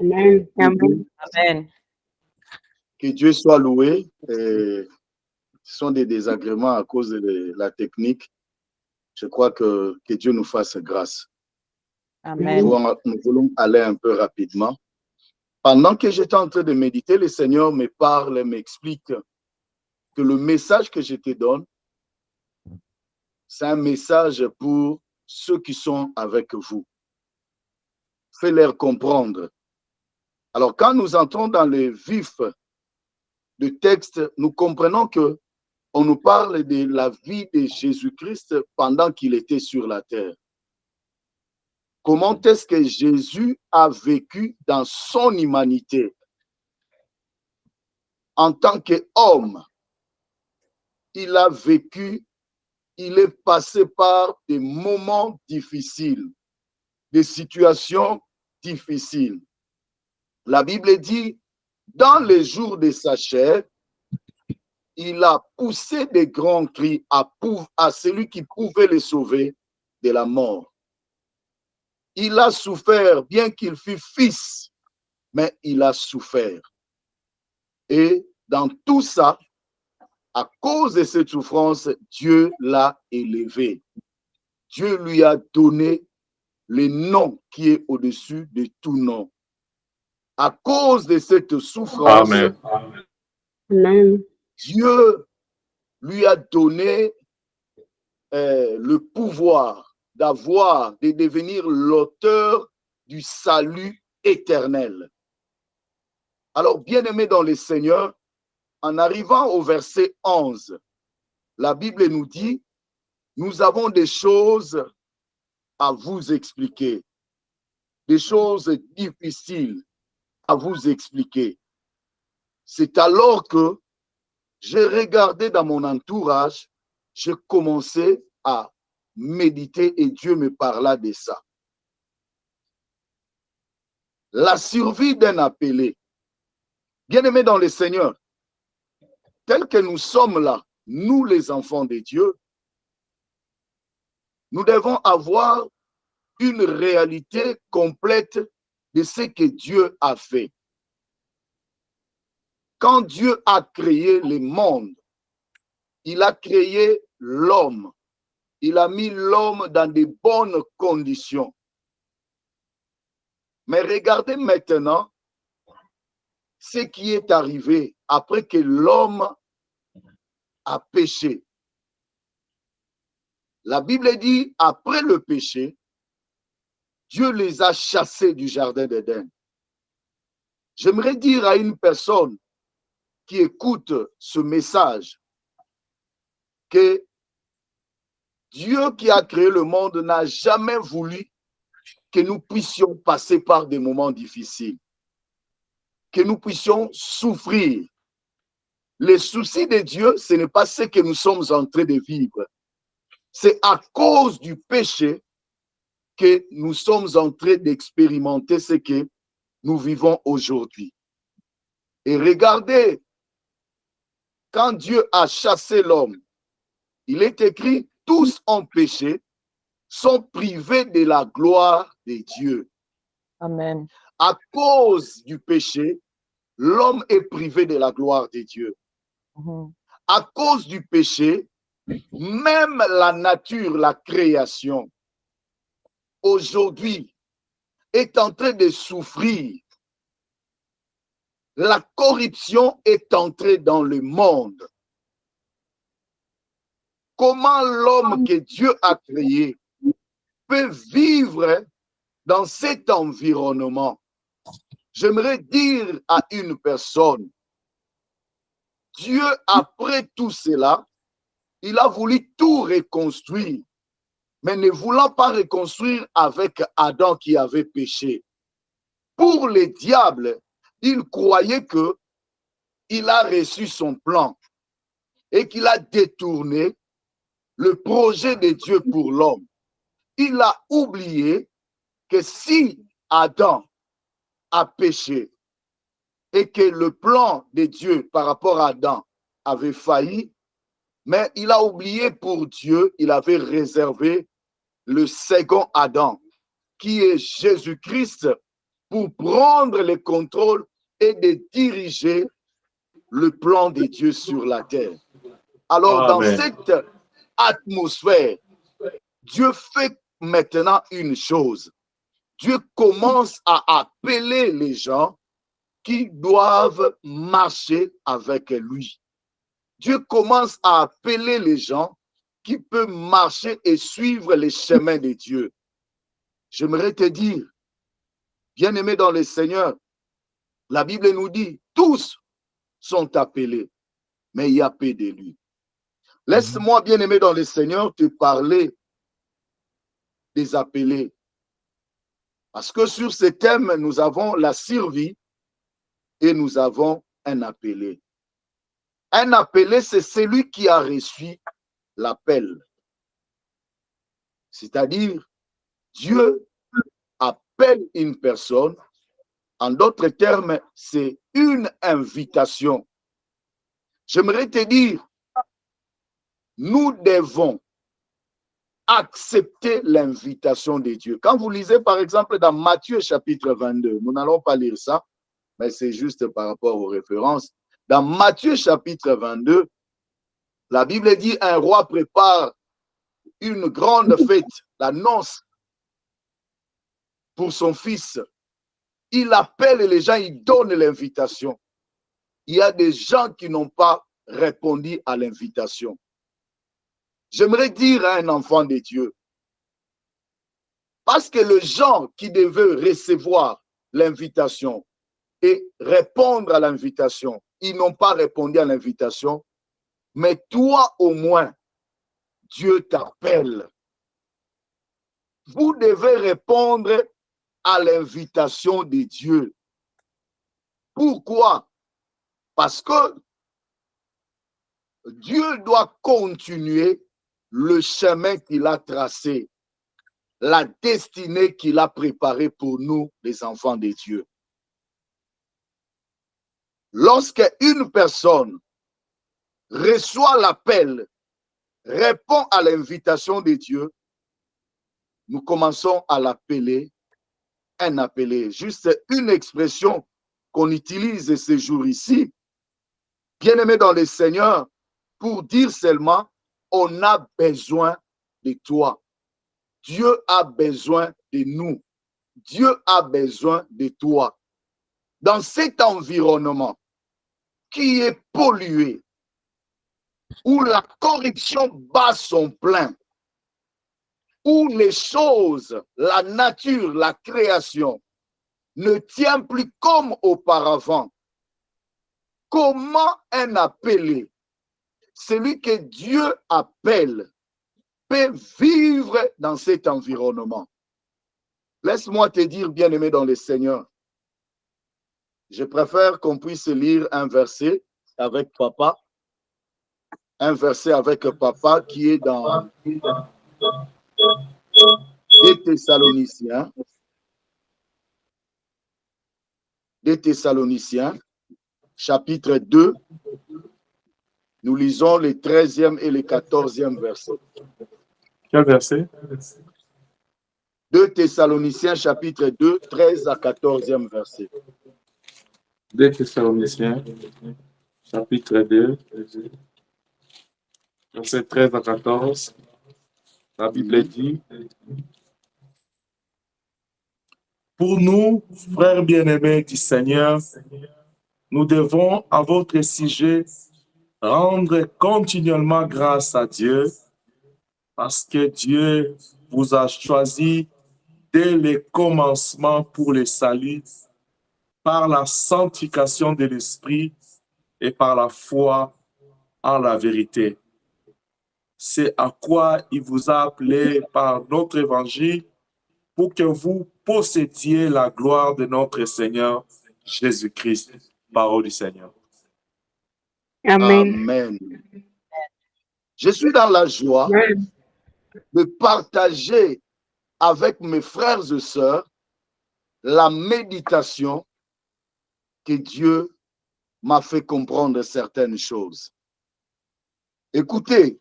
Amen. Amen. Amen. Que Dieu soit loué. Ce sont des désagréments à cause de la technique. Je crois que Dieu nous fasse grâce. Amen. Nous voulons aller un peu rapidement. Pendant que j'étais en train de méditer, le Seigneur me parle, m'explique que le message que je te donne, c'est un message pour ceux qui sont avec vous. Fais-leur comprendre. Alors, quand nous entrons dans le vif du texte, nous comprenons que on nous parle de la vie de Jésus-Christ pendant qu'il était sur la terre. Comment est-ce que Jésus a vécu dans son humanité en tant qu'homme? Il a vécu, il est passé par des moments difficiles, des situations difficiles. La Bible dit, dans les jours de sa chair, il a poussé des grands cris à celui qui pouvait le sauver de la mort. Il a souffert, bien qu'il fût fils, mais il a souffert. Et dans tout ça, à cause de cette souffrance, Dieu l'a élevé. Dieu lui a donné le nom qui est au-dessus de tout nom. À cause de cette souffrance, Amen. Dieu lui a donné le pouvoir de devenir l'auteur du salut éternel. Alors, bien-aimés dans le Seigneur, en arrivant au verset 11, la Bible nous dit, nous avons des choses à vous expliquer, des choses difficiles à vous expliquer. C'est alors que j'ai regardé dans mon entourage, j'ai commencé à méditer et Dieu me parla de ça. La survie d'un appelé. Bien-aimés dans le Seigneur, tel que nous sommes là, nous les enfants de Dieu, nous devons avoir une réalité complète de ce que Dieu a fait. Quand Dieu a créé le monde, il a créé l'homme. Il a mis l'homme dans de bonnes conditions. Mais regardez maintenant ce qui est arrivé après que l'homme a péché. La Bible dit, après le péché, Dieu les a chassés du jardin d'Éden. J'aimerais dire à une personne qui écoute ce message que Dieu qui a créé le monde n'a jamais voulu que nous puissions passer par des moments difficiles, que nous puissions souffrir. Les soucis de Dieu, ce n'est pas ce que nous sommes en train de vivre. C'est à cause du péché que nous sommes en train d'expérimenter ce que nous vivons aujourd'hui. Et regardez, quand Dieu a chassé l'homme, il est écrit, tous ont péché, sont privés de la gloire de Dieu. Amen. À cause du péché, l'homme est privé de la gloire de Dieu. À cause du péché, même la nature, la création, aujourd'hui, est en train de souffrir. La corruption est entrée dans le monde. Comment l'homme que Dieu a créé peut vivre dans cet environnement? J'aimerais dire à une personne, Dieu, après tout cela, il a voulu tout reconstruire, mais ne voulant pas reconstruire avec Adam qui avait péché. Pour les diables, il croyait qu'il a reçu son plan et qu'il a détourné le projet de Dieu pour l'homme. Il a oublié que si Adam a péché et que le plan de Dieu par rapport à Adam avait failli, mais il a oublié pour Dieu, il avait réservé le second Adam, qui est Jésus-Christ, pour prendre le contrôle et de diriger le plan de Dieu sur la terre. Alors, dans cette atmosphère, Dieu fait maintenant une chose. Dieu commence à appeler les gens qui doivent marcher avec lui. Dieu commence à appeler les gens qui peuvent marcher et suivre les chemins de Dieu. J'aimerais te dire, bien-aimé dans le Seigneur, la Bible nous dit, tous sont appelés, mais il y a peu de lui. Laisse-moi, bien-aimé dans le Seigneur, te parler des appelés. Parce que sur ce thème, nous avons la survie et nous avons un appelé. Un appelé, c'est celui qui a reçu l'appel. C'est-à-dire, Dieu appelle une personne. En d'autres termes, c'est une invitation. J'aimerais te dire, nous devons accepter l'invitation de Dieu. Quand vous lisez, par exemple, dans Matthieu chapitre 22, nous n'allons pas lire ça, mais c'est juste par rapport aux références. Dans Matthieu chapitre 22, la Bible dit, un roi prépare une grande fête, la noce, pour son fils. Il appelle les gens, il donne l'invitation. Il y a des gens qui n'ont pas répondu à l'invitation. J'aimerais dire à un enfant de Dieu, parce que les gens qui devaient recevoir l'invitation et répondre à l'invitation, ils n'ont pas répondu à l'invitation, mais toi au moins, Dieu t'appelle. Vous devez répondre à l'invitation de Dieu. Pourquoi? Parce que Dieu doit continuer le chemin qu'il a tracé, la destinée qu'il a préparée pour nous, les enfants de Dieu. Lorsque une personne reçoit l'appel, répond à l'invitation de Dieu, nous commençons à l'appeler un appelé. Juste une expression qu'on utilise ces jours ici, bien-aimé dans le Seigneur, pour dire seulement, on a besoin de toi. Dieu a besoin de nous. Dieu a besoin de toi. Dans cet environnement qui est pollué, où la corruption bat son plein, où les choses, la nature, la création ne tient plus comme auparavant, comment un appelé, celui que Dieu appelle, peut vivre dans cet environnement? Laisse-moi te dire, bien-aimé dans le Seigneur, je préfère qu'on puisse lire un verset avec papa, un verset avec papa qui est dans 2 Thessaloniciens. 2 Thessaloniciens, chapitre 2, nous lisons le 13e et le 14e verset. Quel verset? 2 Thessaloniciens, chapitre 2, 13 à 14e verset. 2 Thessaloniciens, chapitre 2, verset 13 à 14. La Bible dit: Pour nous, frères bien-aimés du Seigneur, nous devons à votre sujet rendre continuellement grâce à Dieu, parce que Dieu vous a choisi dès le commencement pour le salut, par la sanctification de l'Esprit et par la foi en la vérité. C'est à quoi il vous a appelé par notre évangile, pour que vous possédiez la gloire de notre Seigneur Jésus-Christ. Parole du Seigneur. Amen. Amen. Je suis dans la joie Amen. de partager avec mes frères et sœurs la méditation que Dieu m'a fait comprendre certaines choses. Écoutez,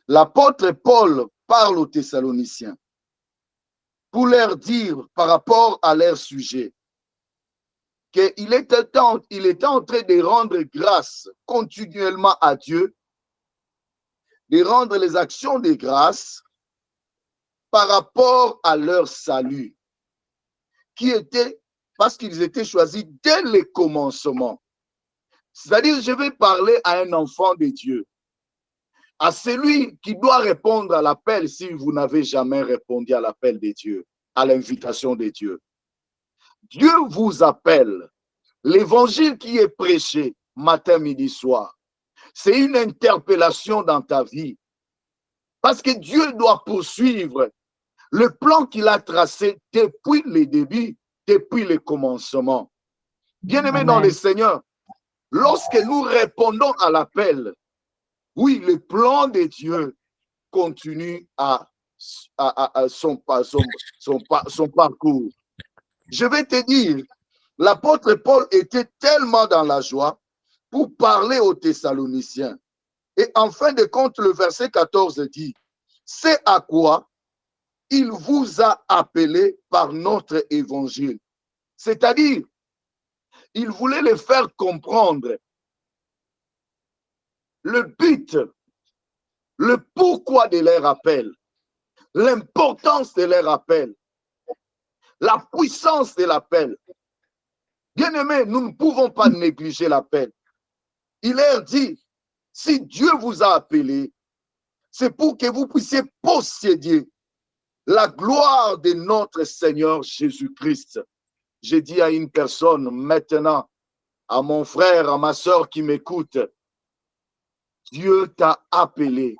l'apôtre Paul parle aux Thessaloniciens pour leur dire par rapport à leur sujet, qu'il était en train de rendre grâce continuellement à Dieu, de rendre les actions de grâce par rapport à leur salut, qui était parce qu'ils étaient choisis dès le commencement. C'est-à-dire, je vais parler à un enfant de Dieu, à celui qui doit répondre à l'appel si vous n'avez jamais répondu à l'appel de Dieu, à l'invitation de Dieu. Dieu vous appelle. L'évangile qui est prêché matin, midi, soir, c'est une interpellation dans ta vie. Parce que Dieu doit poursuivre le plan qu'il a tracé depuis le début, depuis le commencement. Bien-aimés dans le Seigneur, lorsque nous répondons à l'appel, oui, le plan de Dieu continue à son parcours. Je vais te dire, l'apôtre Paul était tellement dans la joie pour parler aux Thessaloniciens. Et en fin de compte, le verset 14 dit, c'est à quoi il vous a appelé par notre évangile. C'est-à-dire, il voulait les faire comprendre le but, le pourquoi de leur appel, l'importance de leur appel, la puissance de l'appel. Bien-aimés, nous ne pouvons pas négliger l'appel. Il leur dit, si Dieu vous a appelé, c'est pour que vous puissiez posséder la gloire de notre Seigneur Jésus-Christ. J'ai dit à une personne maintenant, à mon frère, à ma soeur qui m'écoute, Dieu t'a appelé,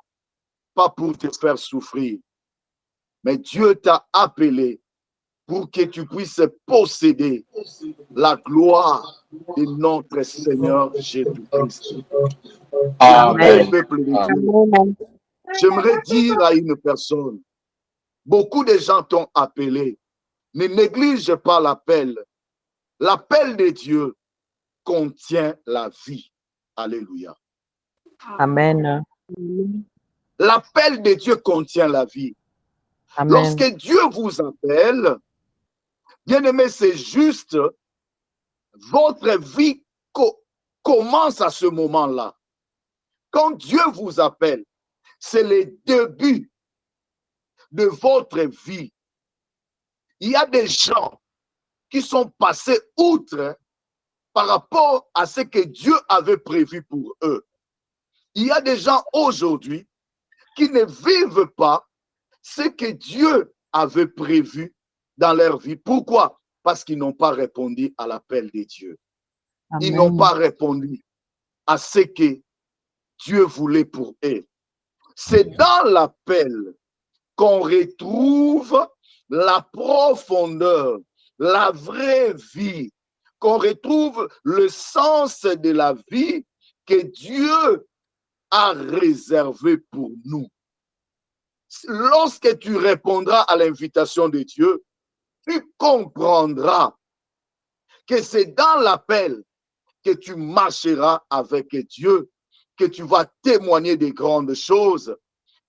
pas pour te faire souffrir, mais Dieu t'a appelé pour que tu puisses posséder la gloire de notre Seigneur Jésus-Christ. Amen. Peuple de Dieu, Amen. j'aimerais dire à une personne, beaucoup de gens t'ont appelé, ne néglige pas l'appel. L'appel de Dieu contient la vie. Alléluia. Amen. L'appel de Dieu contient la vie. Amen. Lorsque Dieu vous appelle, bien-aimé, c'est juste votre vie commence à ce moment-là. Quand Dieu vous appelle, c'est le début de votre vie. Il y a des gens qui sont passés outre par rapport à ce que Dieu avait prévu pour eux. Il y a des gens aujourd'hui qui ne vivent pas ce que Dieu avait prévu dans leur vie. Pourquoi? Parce qu'ils n'ont pas répondu à l'appel de Dieu. Ils n'ont pas répondu à ce que Dieu voulait pour eux. C'est dans l'appel qu'on retrouve la profondeur, la vraie vie, qu'on retrouve le sens de la vie que Dieu a réservé pour nous. Lorsque tu répondras à l'invitation de Dieu, tu comprendras que c'est dans l'appel que tu marcheras avec Dieu, que tu vas témoigner des grandes choses.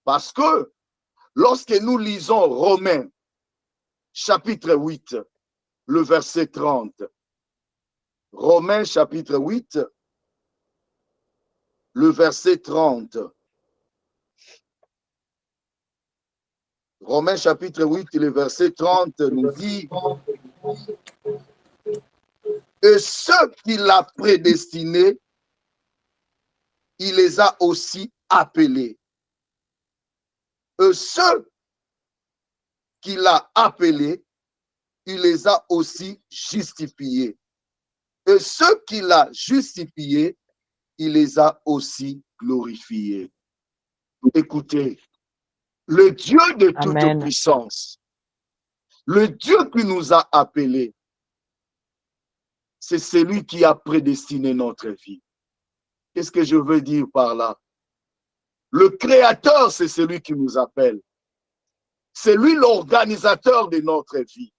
Parce que lorsque nous lisons Romains, chapitre 8, le verset 30, Romains, chapitre 8, le verset 30. Romains, chapitre 8, le verset 30 nous dit « Et ceux qu'il a prédestinés, il les a aussi appelés. Et ceux qu'il a appelés, il les a aussi justifiés. Et ceux qu'il a justifiés, il les a aussi glorifiés. » Écoutez, le Dieu de toute puissance, le Dieu qui nous a appelés, c'est celui qui a prédestiné notre vie. Qu'est-ce que je veux dire par là? Le Créateur, c'est celui qui nous appelle. C'est lui l'organisateur de notre vie.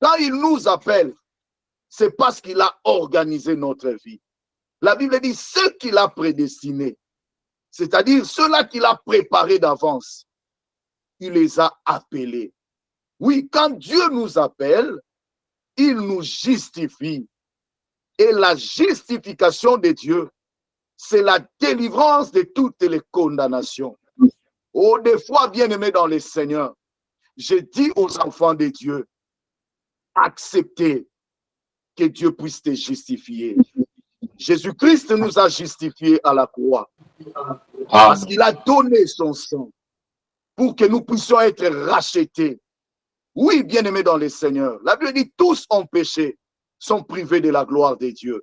Quand il nous appelle, c'est parce qu'il a organisé notre vie. La Bible dit ceux qu'il a prédestinés, c'est-à-dire ceux-là qu'il a préparés d'avance, il les a appelés. Oui, quand Dieu nous appelle, il nous justifie. Et la justification de Dieu, c'est la délivrance de toutes les condamnations. Oh, des fois, bien-aimés dans le Seigneur, je dis aux enfants de Dieu, acceptez que Dieu puisse te justifier. Jésus-Christ nous a justifiés à la croix parce qu'il a donné son sang pour que nous puissions être rachetés. Oui, bien-aimés dans le Seigneur, la Bible dit tous ont péché, sont privés de la gloire de Dieu.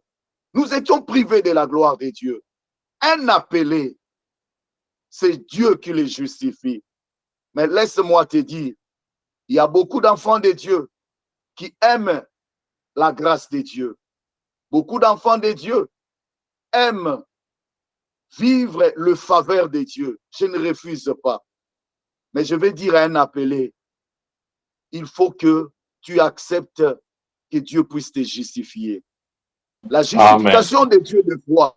Nous étions privés de la gloire de Dieu. Un appelé, c'est Dieu qui les justifie. Mais laisse-moi te dire, il y a beaucoup d'enfants de Dieu qui aiment la grâce de Dieu. Beaucoup d'enfants de Dieu aiment vivre le faveur de Dieu. Je ne refuse pas. Mais je vais dire à un appelé, il faut que tu acceptes que Dieu puisse te justifier. La justification de Dieu de foi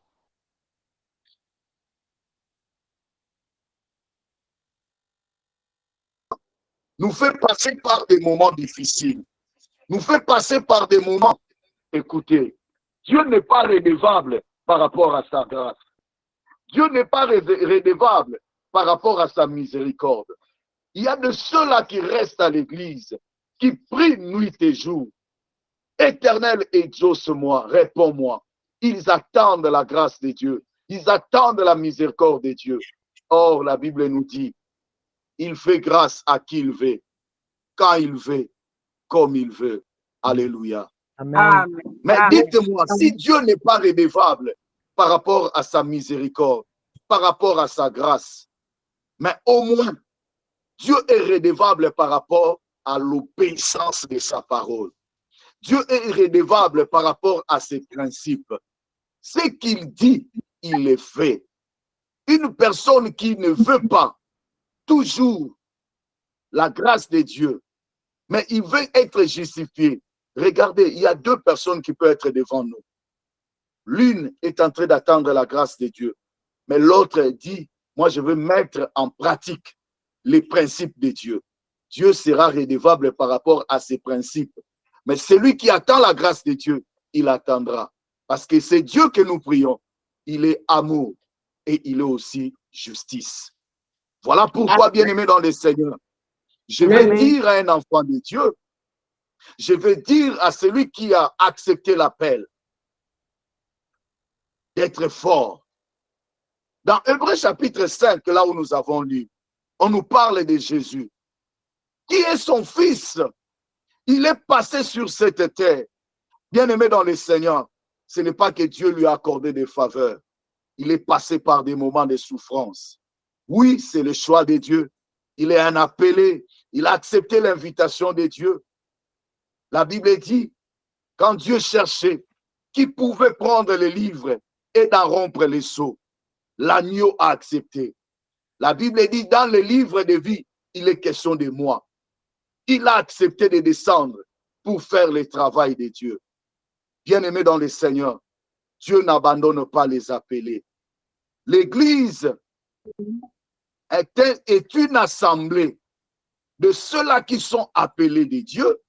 nous fait passer par des moments difficiles, nous fait passer par des moments. Écoutez, Dieu n'est pas redevable par rapport à sa grâce. Dieu n'est pas redevable par rapport à sa miséricorde. Il y a de ceux-là qui restent à l'église, qui prient nuit et jour. Éternel, exauce-moi, réponds-moi. Ils attendent la grâce de Dieu. Ils attendent la miséricorde de Dieu. Or, la Bible nous dit, il fait grâce à qui il veut, quand il veut, comme il veut. Alléluia. Amen. Mais dites-moi, si Dieu n'est pas redevable par rapport à sa miséricorde, par rapport à sa grâce, mais au moins, Dieu est redevable par rapport à l'obéissance de sa parole. Dieu est redevable par rapport à ses principes. Ce qu'il dit, il le fait. Une personne qui ne veut pas toujours la grâce de Dieu, mais il veut être justifié. Regardez, il y a deux personnes qui peuvent être devant nous. L'une est en train d'attendre la grâce de Dieu, mais l'autre dit, moi je veux mettre en pratique les principes de Dieu. Dieu sera redevable par rapport à ses principes. Mais celui qui attend la grâce de Dieu, il attendra. Parce que c'est Dieu que nous prions. Il est amour et il est aussi justice. Voilà pourquoi, bien-aimé dans le Seigneur, je vais dire à un enfant de Dieu, je vais dire à celui qui a accepté l'appel d'être fort. Dans Hébreux chapitre 5, là où nous avons lu, on nous parle de Jésus, qui est son fils. Il est passé sur cette terre. Bien-aimé dans le Seigneur, ce n'est pas que Dieu lui a accordé des faveurs. Il est passé par des moments de souffrance. Oui, c'est le choix de Dieu. Il est un appelé. Il a accepté l'invitation de Dieu. La Bible dit, quand Dieu cherchait qui pouvait prendre les livres et d'en rompre les sceaux, l'agneau a accepté. La Bible dit, dans le livre de vie, il est question de moi. Il a accepté de descendre pour faire le travail de Dieu. Bien-aimé dans le Seigneur, Dieu n'abandonne pas les appelés. L'Église est une assemblée de ceux-là qui sont appelés de Dieu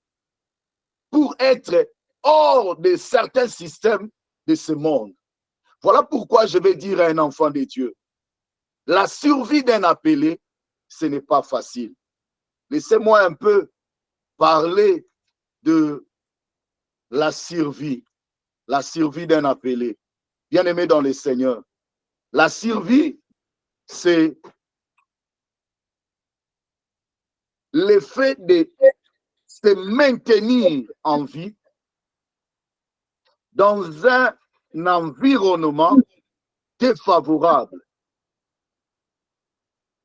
pour être hors de certains systèmes de ce monde. Voilà pourquoi je vais dire à un enfant de Dieu, la survie d'un appelé, ce n'est pas facile. Laissez-moi un peu parler de la survie d'un appelé. Bien-aimé dans le Seigneur, la survie, c'est l'effet de se maintenir en vie dans un environnement défavorable.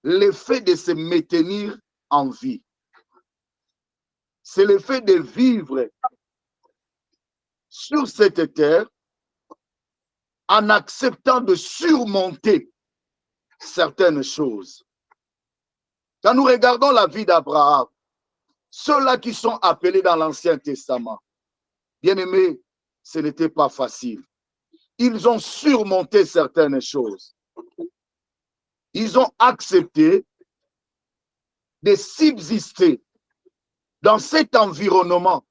L'effet de se maintenir en vie. C'est l'effet de vivre sur cette terre en acceptant de surmonter certaines choses. Quand nous regardons la vie d'Abraham, ceux-là qui sont appelés dans l'Ancien Testament, bien-aimés, ce n'était pas facile. Ils ont surmonté certaines choses. Ils ont accepté de subsister dans cet environnement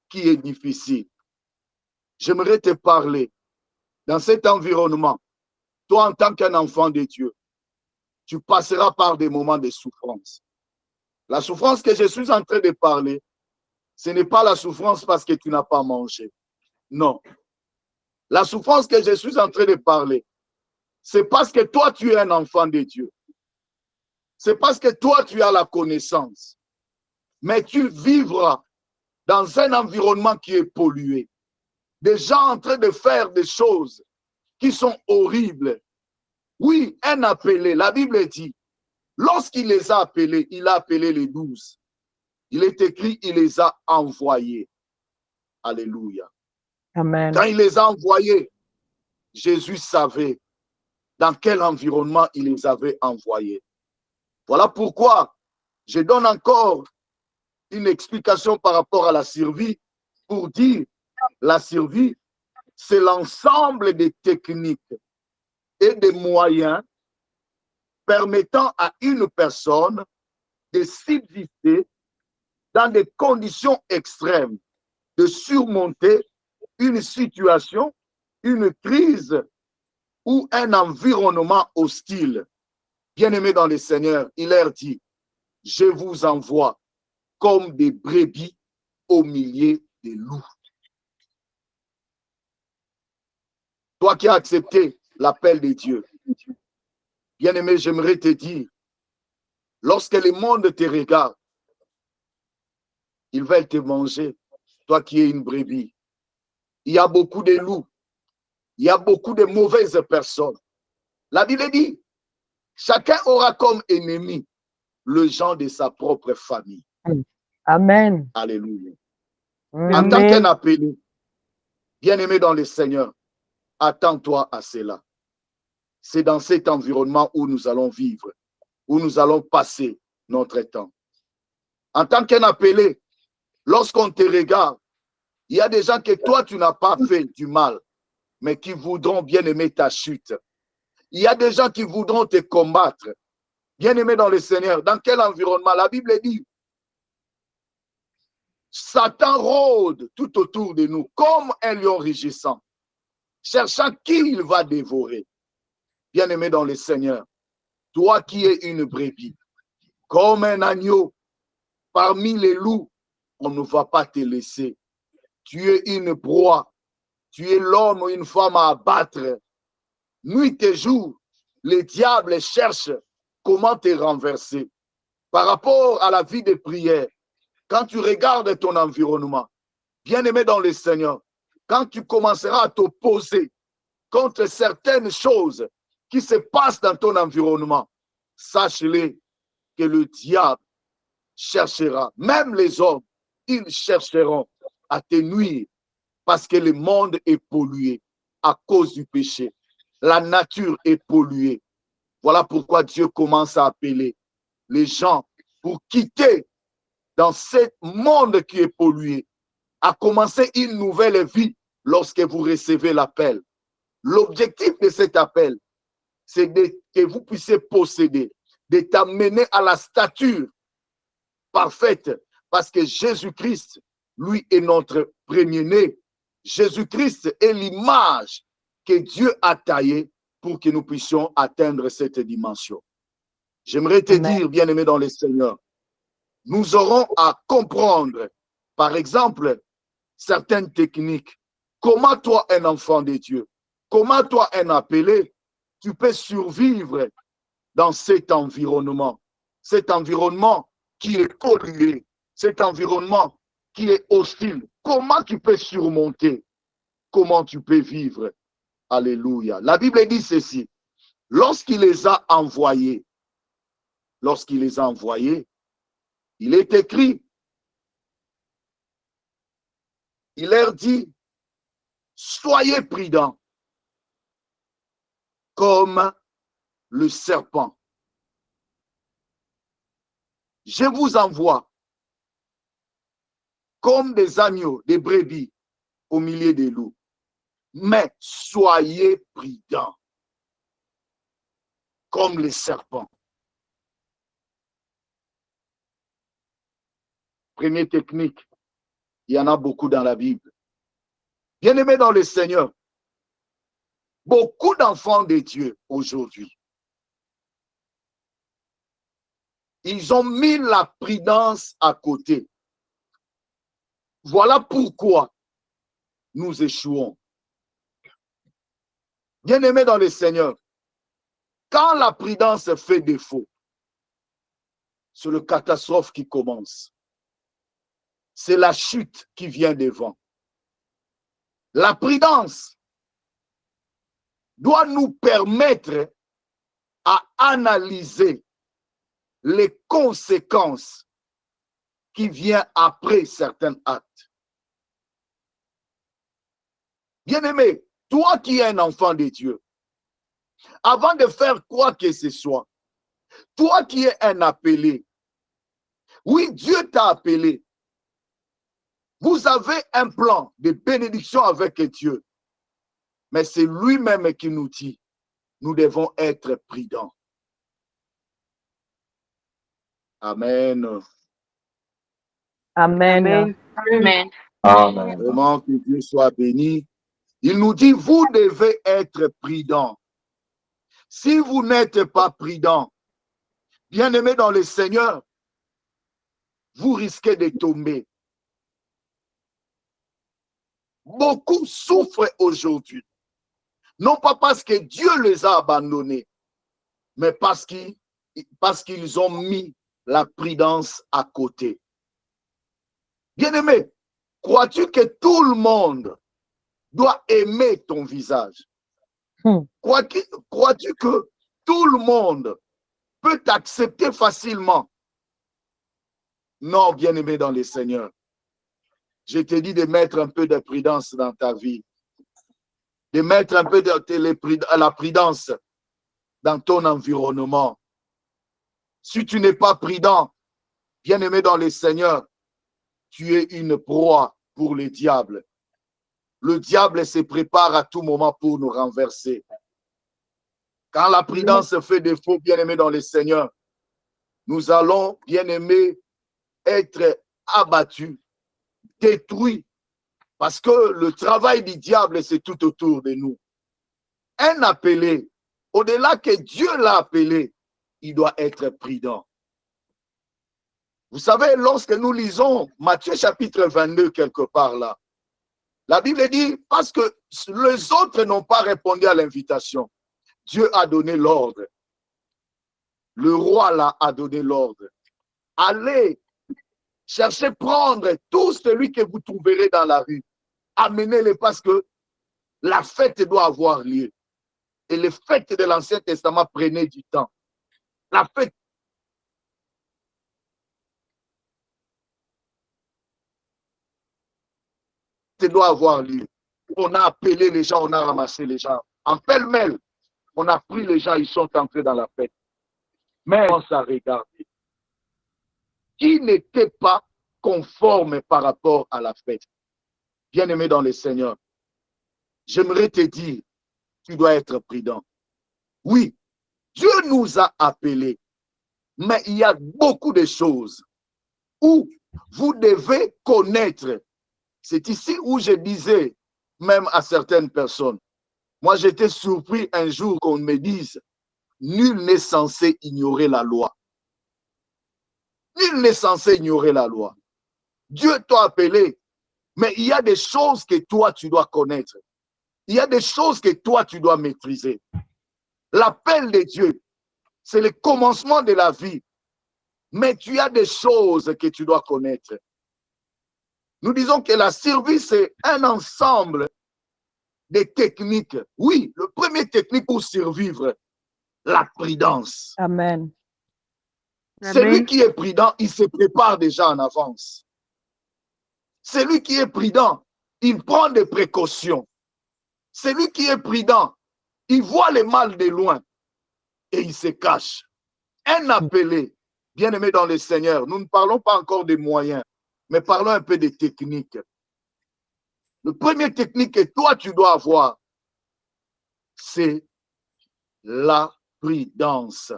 qui est difficile. J'aimerais te parler dans cet environnement. Toi, en tant qu'un enfant de Dieu, tu passeras par des moments de souffrance. La souffrance que je suis en train de parler, ce n'est pas la souffrance parce que tu n'as pas mangé. Non. La souffrance que je suis en train de parler, c'est parce que toi, tu es un enfant de Dieu. C'est parce que toi, tu as la connaissance. Mais tu vivras dans un environnement qui est pollué. Des gens en train de faire des choses qui sont horribles. Oui, un appelé, la Bible dit, lorsqu'il les a appelés, il a appelé les 12. Il est écrit, il les a envoyés. Alléluia. Amen. Quand il les a envoyés, Jésus savait dans quel environnement il les avait envoyés. Voilà pourquoi je donne encore une explication par rapport à la survie pour dire la survie, c'est l'ensemble des techniques et des moyens permettant à une personne de subsister dans des conditions extrêmes, de surmonter une situation, une crise ou un environnement hostile. Bien-aimés dans le Seigneur, il leur dit, je vous envoie comme des brebis au milieu des loups. Toi qui as accepté l'appel de Dieu, bien-aimé, j'aimerais te dire, lorsque le monde te regarde, ils veulent te manger, toi qui es une brebis. Il y a beaucoup de loups, il y a beaucoup de mauvaises personnes. La Bible dit, chacun aura comme ennemi le gens de sa propre famille. Amen. Alléluia. Amen. En tant qu'un appelé, bien-aimé dans le Seigneur, attends-toi à cela. C'est dans cet environnement où nous allons vivre, où nous allons passer notre temps. En tant qu'un appelé, lorsqu'on te regarde, il y a des gens que toi, tu n'as pas fait du mal, mais qui voudront bien aimer ta chute. Il y a des gens qui voudront te combattre. Bien aimé dans le Seigneur, dans quel environnement? La Bible dit, Satan rôde tout autour de nous comme un lion rugissant, cherchant qui il va dévorer. Bien aimé dans le Seigneur, toi qui es une brebis, comme un agneau parmi les loups, on ne va pas te laisser. Tu es une proie, tu es l'homme ou une femme à abattre. Nuit et jour, les diables cherchent comment te renverser. Par rapport à la vie de prière, quand tu regardes ton environnement, bien aimé dans le Seigneur, quand tu commenceras à t'opposer contre certaines choses qui se passent dans ton environnement, sache-le que le diable cherchera, même les hommes, ils chercheront à te nuire parce que le monde est pollué à cause du péché. La nature est polluée. Voilà pourquoi Dieu commence à appeler les gens pour quitter dans ce monde qui est pollué, à commencer une nouvelle vie lorsque vous recevez l'appel. L'objectif de cet appel, c'est que vous puissiez posséder, de t'amener à la stature parfaite, parce que Jésus-Christ, lui, est notre premier-né. Jésus-Christ est l'image que Dieu a taillée pour que nous puissions atteindre cette dimension. J'aimerais te dire, bien-aimé dans le Seigneur, nous aurons à comprendre, par exemple, certaines techniques. Comment toi, un enfant de Dieu, comment toi, un appelé, tu peux survivre dans cet environnement qui est pollué, cet environnement qui est hostile. Comment tu peux surmonter? Comment tu peux vivre? Alléluia. La Bible dit ceci. Lorsqu'il les a envoyés, il est écrit, il leur dit, soyez prudents comme le serpent. Je vous envoie comme des agneaux, des brebis au milieu des loups. Mais soyez prudents comme les serpents. Première technique, Il y en a beaucoup dans la Bible. Bien-aimés dans le Seigneur, beaucoup d'enfants de Dieu aujourd'hui, ils ont mis la prudence à côté. Voilà pourquoi nous échouons. Bien-aimés dans le Seigneur, quand la prudence fait défaut, c'est le catastrophe qui commence. C'est la chute qui vient devant. La prudence doit nous permettre à analyser les conséquences qui viennent après certains actes. Bien-aimé, toi qui es un enfant de Dieu, avant de faire quoi que ce soit, toi qui es un appelé, oui, Dieu t'a appelé. Vous avez un plan de bénédiction avec Dieu, mais c'est lui-même qui nous dit, nous devons être prudents. Amen. Amen. Amen. Amen. Vraiment que Dieu soit béni. Il nous dit, vous devez être prudents. Si vous n'êtes pas prudents, bien-aimés dans le Seigneur, vous risquez de tomber. Beaucoup souffrent aujourd'hui. Non pas parce que Dieu les a abandonnés, mais parce qu'ils ont mis la prudence à côté. Bien-aimé, crois-tu que tout le monde doit aimer ton visage? Crois-tu que tout le monde peut t'accepter facilement? Non, bien-aimé dans le Seigneur. Je te dis de mettre un peu de prudence dans ta vie. De mettre un peu de la prudence dans ton environnement. Si tu n'es pas prudent, bien-aimé dans le Seigneur, tu es une proie pour le diable. Le diable se prépare à tout moment pour nous renverser. Quand la prudence fait défaut, bien-aimé dans le Seigneur, nous allons, bien-aimé, être abattus, détruits, parce que le travail du diable, c'est tout autour de nous. Un appelé, au-delà que Dieu l'a appelé, il doit être prudent. Vous savez, lorsque nous lisons Matthieu chapitre 22 quelque part là, la Bible dit, parce que les autres n'ont pas répondu à l'invitation, Dieu a donné l'ordre. Le roi là a donné l'ordre. Allez, cherchez prendre tout celui que vous trouverez dans la rue. Amenez-les parce que la fête doit avoir lieu. Et les fêtes de l'Ancien Testament prenaient du temps. La fête doit avoir lieu. On a appelé les gens, on a ramassé les gens. En pêle-mêle, on a pris les gens, ils sont entrés dans la fête. Mais on s'est regardé. Qui n'était pas conforme par rapport à la fête? Bien-aimé dans le Seigneur, j'aimerais te dire, tu dois être prudent. Oui, Dieu nous a appelés, mais il y a beaucoup de choses où vous devez connaître. C'est ici où je disais, même à certaines personnes, moi j'étais surpris un jour qu'on me dise, nul n'est censé ignorer la loi. Nul n'est censé ignorer la loi. Dieu t'a appelé, mais il y a des choses que toi tu dois connaître. Il y a des choses que toi tu dois maîtriser. L'appel de Dieu, c'est le commencement de la vie. Mais tu as des choses que tu dois connaître. Nous disons que la survie, c'est un ensemble de techniques. Oui, le premier technique pour survivre, la prudence. Amen. Celui qui est prudent, il se prépare déjà en avance. Celui qui est prudent, il prend des précautions. Celui qui est prudent, il voit le mal de loin et il se cache. Un appelé, bien-aimé dans le Seigneur, nous ne parlons pas encore des moyens, mais parlons un peu des techniques. Le premier technique que toi tu dois avoir, c'est la prudence.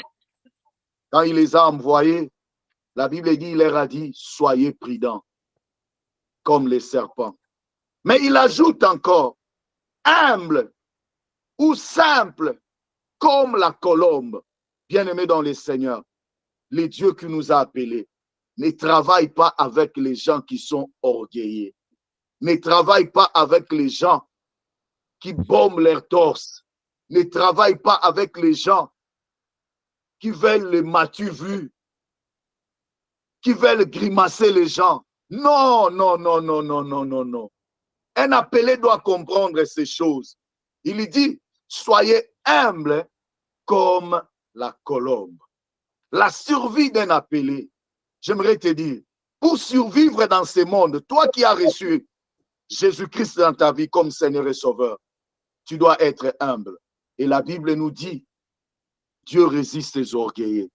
Quand il les a envoyés, la Bible dit, il leur a dit, soyez prudents. comme les serpents. Mais il ajoute encore, humble ou simple comme la colombe. Bien-aimés dans le Seigneur, les dieux qui nous a appelés ne travaillent pas avec les gens qui sont orgueilleux. Ne travaillent pas avec les gens qui bombent leur torse. Ne travaillent pas avec les gens qui veulent les matu vus, qui veulent grimacer les gens. Non, non, non, non, non, non, non, non. Un appelé doit comprendre ces choses. Il dit, soyez humbles comme la colombe. La survie d'un appelé, j'aimerais te dire, pour survivre dans ce monde, toi qui as reçu Jésus-Christ dans ta vie comme Seigneur et Sauveur, tu dois être humble. Et la Bible nous dit, Dieu résiste aux orgueilleux,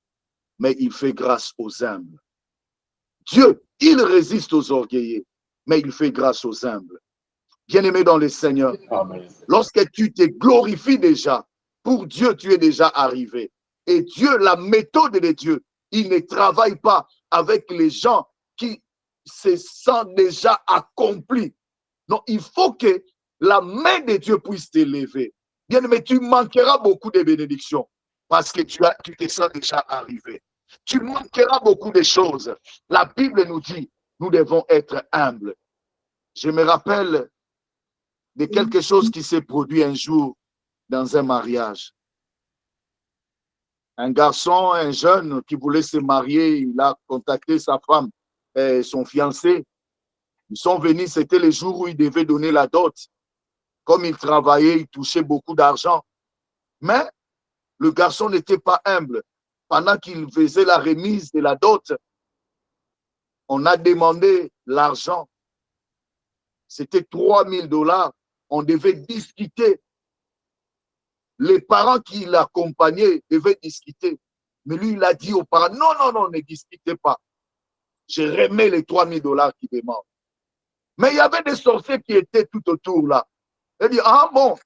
mais il fait grâce aux humbles. Dieu, il résiste aux orgueilleux, mais il fait grâce aux humbles. Bien-aimé dans le Seigneur, Amen. lorsque tu te glorifies déjà, pour Dieu, tu es déjà arrivé. Et Dieu, la méthode de Dieu, il ne travaille pas avec les gens qui se sentent déjà accomplis. Non, il faut que la main de Dieu puisse t'élever. Bien-aimé, tu manqueras beaucoup de bénédictions parce que tu te sens déjà arrivé. Tu manqueras beaucoup de choses. La Bible nous dit, nous devons être humbles. Je me rappelle de quelque chose qui s'est produit un jour dans un mariage. Un garçon, un jeune qui voulait se marier, il a contacté sa femme, son fiancé. Ils sont venus, c'était le jour où il devait donner la dot. Comme il travaillait, il touchait beaucoup d'argent. Mais le garçon n'était pas humble. Pendant qu'il faisait la remise de la dot, on a demandé l'argent. C'était 3 000 $. On devait discuter. Les parents qui l'accompagnaient devaient discuter. Mais lui, il a dit aux parents, non, non, non, ne discutez pas. Je remets les 3 000 $ qu'il demande. Mais il y avait des sorciers qui étaient tout autour là. Il dit, ah bon,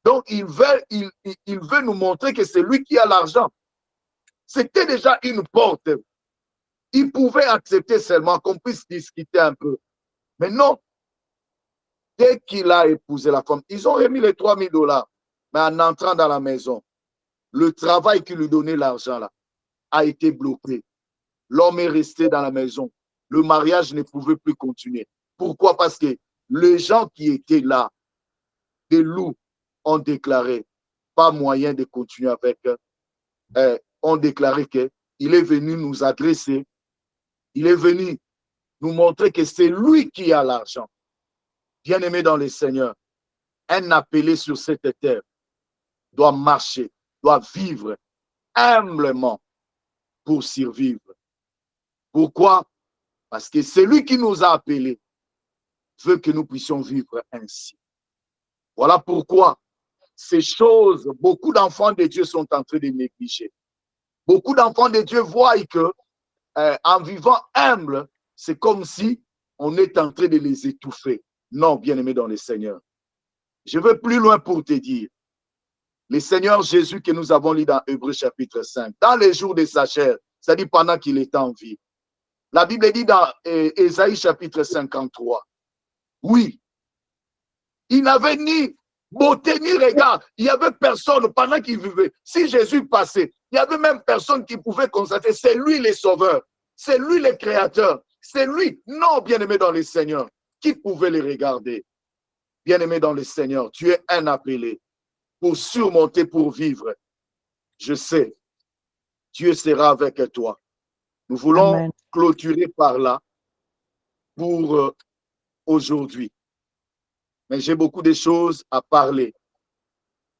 donc il veut nous montrer que c'est lui qui a l'argent. C'était déjà une porte. Il pouvait accepter seulement qu'on puisse discuter un peu. Mais non, dès qu'il a épousé la femme, ils ont remis les 3 000 $. Mais en entrant dans la maison, le travail qui lui donnait l'argent là a été bloqué. L'homme est resté dans la maison. Le mariage ne pouvait plus continuer. Pourquoi? Parce que les gens qui étaient là, des loups, ont déclaré pas moyen de continuer avec eux. Ont déclaré qu'il est venu nous agresser. Il est venu nous montrer que c'est lui qui a l'argent. Bien-aimé dans le Seigneur, un appelé sur cette terre doit marcher, doit vivre humblement pour survivre. Pourquoi? Parce que celui qui nous a appelés veut que nous puissions vivre ainsi. Voilà pourquoi ces choses, beaucoup d'enfants de Dieu sont en train de négliger. Beaucoup d'enfants de Dieu voient que en vivant humble, c'est comme si on est en train de les étouffer. Non, bien-aimé dans le Seigneur. Je vais plus loin pour te dire. Le Seigneur Jésus que nous avons lu dans Hébreux chapitre 5, dans les jours de sa chair, c'est-à-dire pendant qu'il était en vie. La Bible dit dans Ésaïe chapitre 53, oui, il n'avait ni beauté ni regard. Il n'y avait personne pendant qu'il vivait. Si Jésus passait, il n'y avait même personne qui pouvait constater, c'est lui le sauveur, c'est lui le créateur, c'est lui, non bien-aimé dans le Seigneur, qui pouvait le regarder. Bien-aimé dans le Seigneur, tu es un appelé pour surmonter, pour vivre. Je sais, Dieu sera avec toi. Nous voulons Amen. clôturer par là pour aujourd'hui. Mais j'ai beaucoup de choses à parler.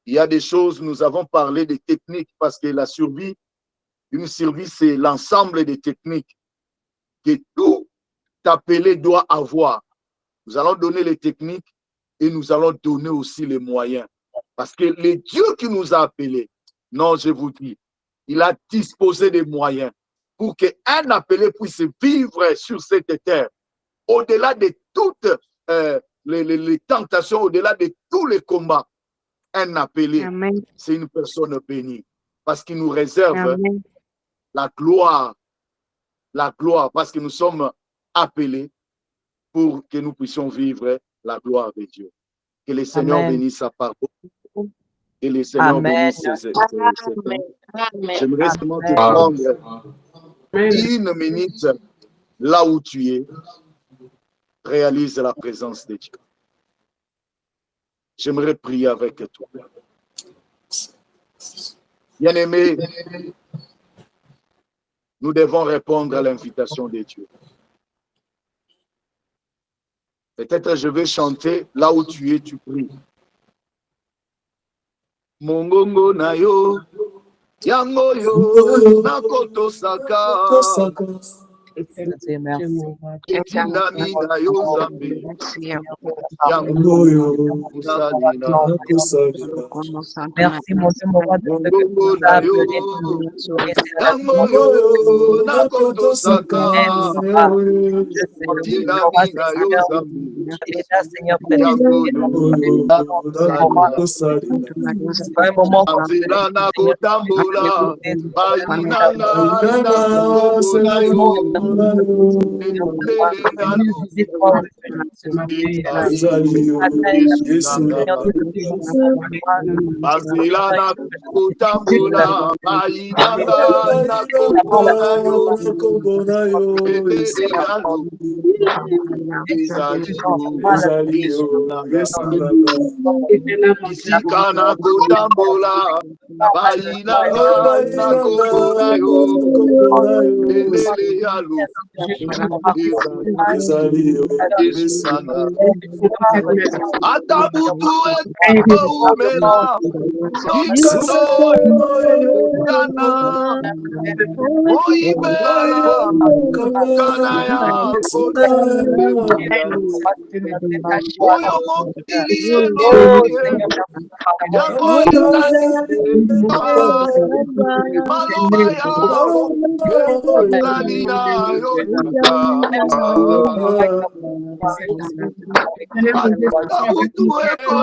Il y a des choses, nous avons parlé des techniques parce que la survie, une survie, c'est l'ensemble des techniques que tout appelé doit avoir. Nous allons donner les techniques et nous allons donner aussi les moyens. Parce que le Dieu qui nous a appelés, non, je vous dis, il a disposé des moyens pour qu'un appelé puisse vivre sur cette terre, au-delà de toutes les tentations, au-delà de tous les combats. Un appelé, c'est une personne bénie, parce qu'il nous réserve Amen. la gloire, parce que nous sommes appelés pour que nous puissions vivre la gloire de Dieu. Que le Seigneur Amen. bénisse sa parole. Que le Seigneur Amen. bénisse ses temps. J'aimerais seulement te Amen. prendre une minute là où tu es. Réalise la présence de Dieu. J'aimerais prier avec toi. Bien-aimé, nous devons répondre à l'invitation de Dieu. Peut-être je vais chanter là où tu es, tu pries. Mongongo na yo, yango yo, nakoto saka. Dieu, merci. Etindami na yo zambe, Yango yo, musalina. Merci, mon Dieu, mon roi, de ce que tu Mongongo nous as na yo, appelés pour nous. Et c'est la yango yo, nakoto saka. Je sais que tu auras, Etindami na yo Seigneur. zambe, Il est là, Seigneur, près de yango nous. yo, C'est pas un moment comme Anzela na kotambola, bayinanga Bayinanga, na kobola yo. Basila na kotambola, bayinanga na kobola yo. Isika na kotambola, bayinanga na kobola yo. Atabutu eko umena, ikano yana, oibe kana ya oyo mokili enoye, yango ezali maloba yao, ezali na yo atabutu eko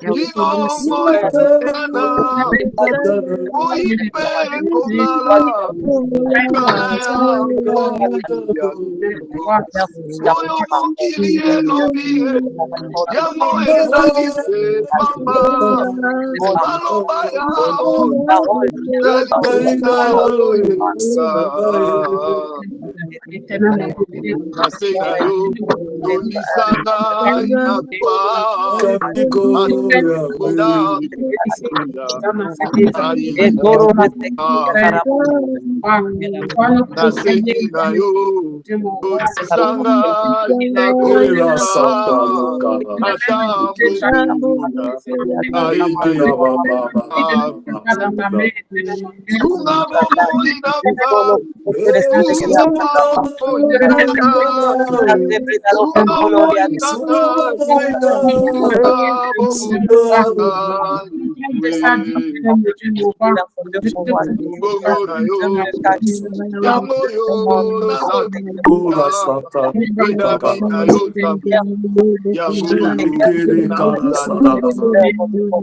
Kinongo ekana, oipe komala, kanaya komalia. Oyo mokili elobi, yango ezali se mama, maloba yao, ezali na yesa. Nase na yo, tonisanga inakwa.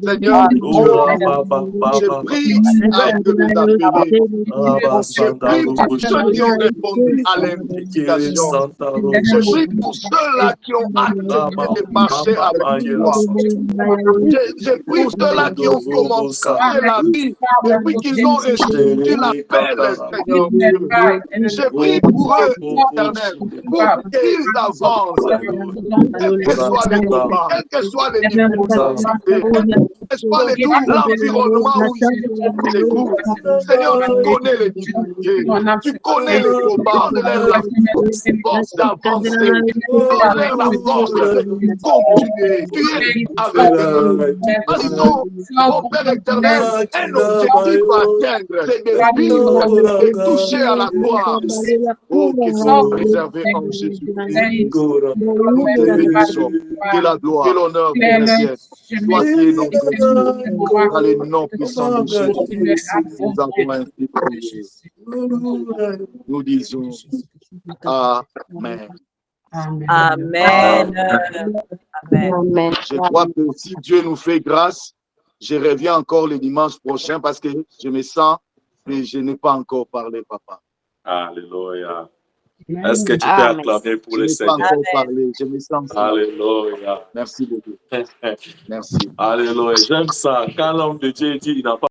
Seigneur, je prie de les appeler. Je prie pour ceux qui ont répondu à l'invitation. Je prie pour ceux-là qui ont accepté de marcher avec toi. Je prie pour ceux-là qui ont commencé la vie depuis qu'ils ont reçu l'appel, Seigneur Dieu. Je prie pour eux, éternel, pour qu'ils avancent. Quel que soit le combat, quel que soit les difficultés, quel que soit l'environnement où ils se trouvent. Seigneur, tu connais les difficultés, tu connais les combats, donne-leur la force d'avancer, donne-leur la force de continuer. Tu es avec eux. Disons, mon Père éternel, un objectif à atteindre, c'est de vivre et toucher à la gloire. Oh, qu'ils sont préservés en Jésus-Christ. Nous te bénissons. Que la gloire, que l'honneur, que le ciel soit tes noms dans les noms puissants de Jésus. Nous avons ainsi prié. Nous disons Amen. Amen. Amen. Je crois que si Dieu nous fait grâce, je reviens encore le dimanche prochain parce que je me sens que je n'ai pas encore parlé, papa. Alléluia. Est-ce que tu peux Amen. acclamer pour Je le n'ai pas Seigneur? encore parlé, je me sens seul. Alléluia. Merci beaucoup. Merci. Alléluia. J'aime ça. Quand l'homme de Dieu dit il n'a pas